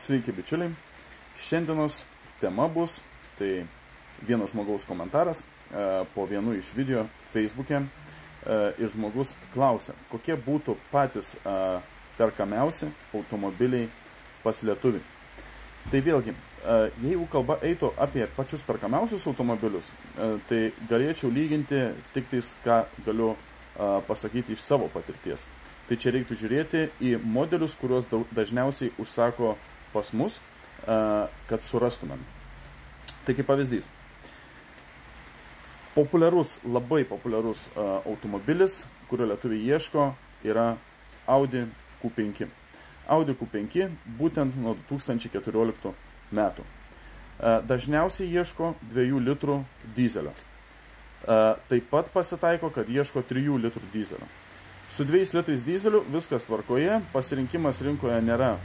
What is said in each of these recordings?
Sveiki bičiuliai, šiandienos tema bus, tai vieno žmogaus komentaras po vienu iš video Facebook'e ir žmogus klausia, kokie būtų patys perkamiausi automobiliai pas lietuvį. Tai vėlgi, jeigu kalba eitų apie pačius perkamiausius automobilius, tai galėčiau lyginti tik tais, ką galiu pasakyti iš savo patirties. Tai čia reiktų žiūrėti į modelius, kuriuos dažniausiai užsako pas mus, kad surastumėm. Tai kaip pavyzdys. Labai populiarus automobilis, kurio lietuviai ieško, yra Audi Q5. Audi Q5 būtent nuo 2014 metų. Dažniausiai ieško 2 litrų dizelio. Taip pat pasitaiko, kad ieško 3 litrų dizelio. Su 2 litrais dizeliu viskas tvarkoje, pasirinkimas rinkoje nėra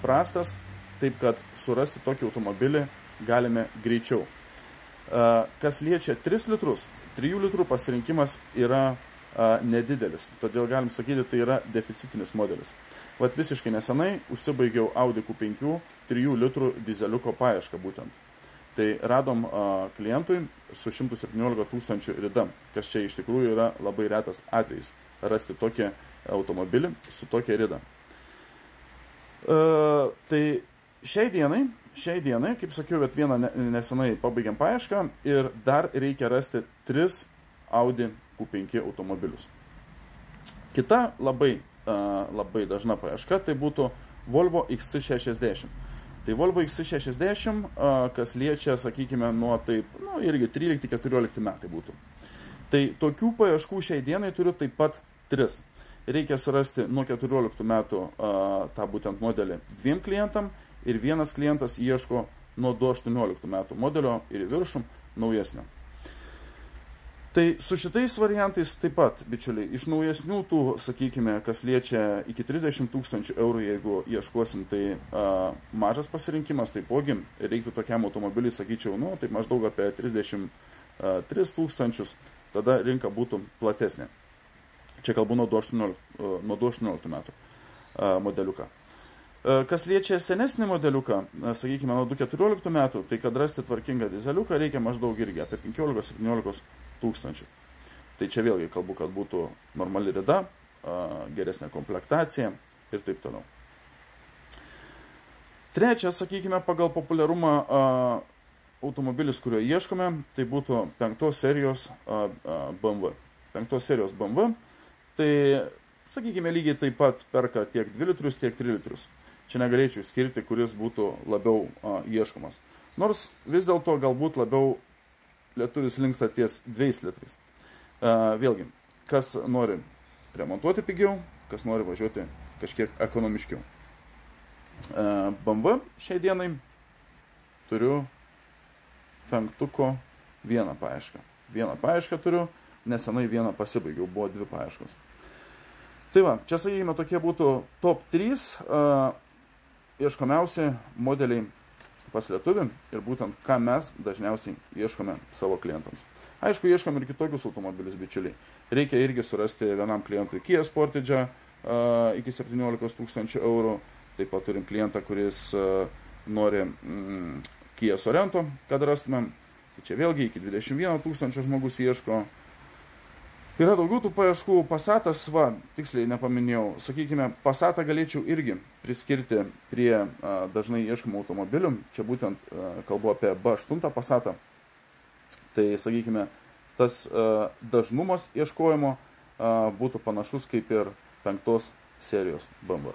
prastas, taip kad surasti tokį automobilį galime greičiau. Kas liečia 3 litrus, 3 litrų pasirinkimas yra nedidelis, todėl galim sakyti, tai yra deficitinis modelis. Vat visiškai nesenai užsibaigiau Audi Q5 3 litrų dizeliuko paiešką būtent. Tai radom klientui su 117 000 rida, kas čia iš tikrųjų yra labai retas atvejis rasti tokį automobilį su tokia rida. Tai šiai dienai, kaip sakiau, bet vieną nesenai pabaigiam paiešką ir dar reikia rasti 3 Audi Q5 automobilius. Kita labai dažna paieška tai būtų Volvo XC60. Tai Volvo XC60, kas liečia, sakykime, nuo taip, irgi 13-14 metai būtų. Tai tokių paieškų šiai dienai turiu taip pat 3. Reikia surasti nuo 14 metų tą būtent modelį 2 klientam ir vienas klientas ieško nuo 2018 metų modelio ir į viršų naujesnio. Tai su šitais variantais taip pat, bičiuliai, iš naujesnių tų, sakykime, kas liečia iki 30 000 eurų, jeigu ieškosim, tai mažas pasirinkimas, taipogi reiktų tokiam automobiliui, sakyčiau, taip maždaug apie 33 000, tada rinka būtų platesnė. Čia kalbu nuo 2018 metų modeliuką. Kas liečia senesnį modeliuką, sakykime, nuo 2014 metų, tai kad rasti tvarkingą dizeliuką reikia maždaug irgi apie 15-17 000. Tai čia vėlgi kalbu, kad būtų normali rida, geresnė komplektacija ir taip toliau. Trečias, sakykime, pagal populiarumą automobilis, kurio ieškome, tai būtų 5 serijos BMW. 5 serijos BMW, tai, sakykime, lygiai taip pat perka tiek 2 litrus, tiek 3 litrus. Čia negalėčiau skirti, kuris būtų labiau ieškomas. Nors vis dėlto galbūt labiau lietuvis linksta ties 2 litrais. Vėlgi, kas nori remontuoti pigiau, kas nori važiuoti kažkiek ekonomiškiau. BMW šiai dienai turiu 5 vieną paiešką. Vieną paiešką turiu, nesenai vieną pasibaigiau, buvo 2 paieškos. Tai va, čia, sakykime, tokie būtų top 3 ieškomiausi modeliai pas lietuvį ir būtent ką mes dažniausiai ieškome savo klientams. Aišku, ieškome ir kitokius automobilius, bičiuliai. Reikia irgi surasti vienam klientui Kia Sportage'ą iki 17 000 eurų. Taip pat turim klientą, kuris nori Kia Sorento, kad rastumėm. Tai čia vėlgi iki 21 000 žmogus ieško. Yra daugiau tų paieškų. Passatas, va, tiksliai nepaminėjau, sakykime, Passatą galėčiau irgi priskirti prie dažnai ieškomų automobilių. Čia būtent kalbu apie B8 Passatą. Tai, sakykime, tas dažnumas ieškojimo būtų panašus kaip ir 5 serijos BMW.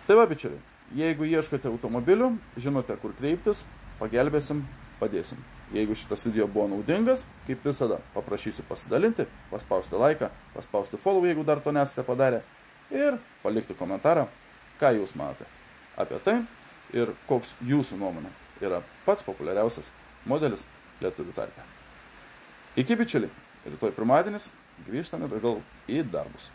Tai va, bičiuliai, jeigu ieškote automobilių, žinote, kur kreiptis, pagelbėsim, padėsim. Jeigu šitas video buvo naudingas, kaip visada, paprašysiu pasidalinti, paspausti laiką, paspausti follow, jeigu dar to nesate padarę, ir palikti komentarą, ką jūs manote apie tai ir koks jūsų nuomonė yra pats populiariausias modelis lietuvių tarpe. Iki, bičiuliai, rytoj pirmadienis grįžtame daugiau į darbus.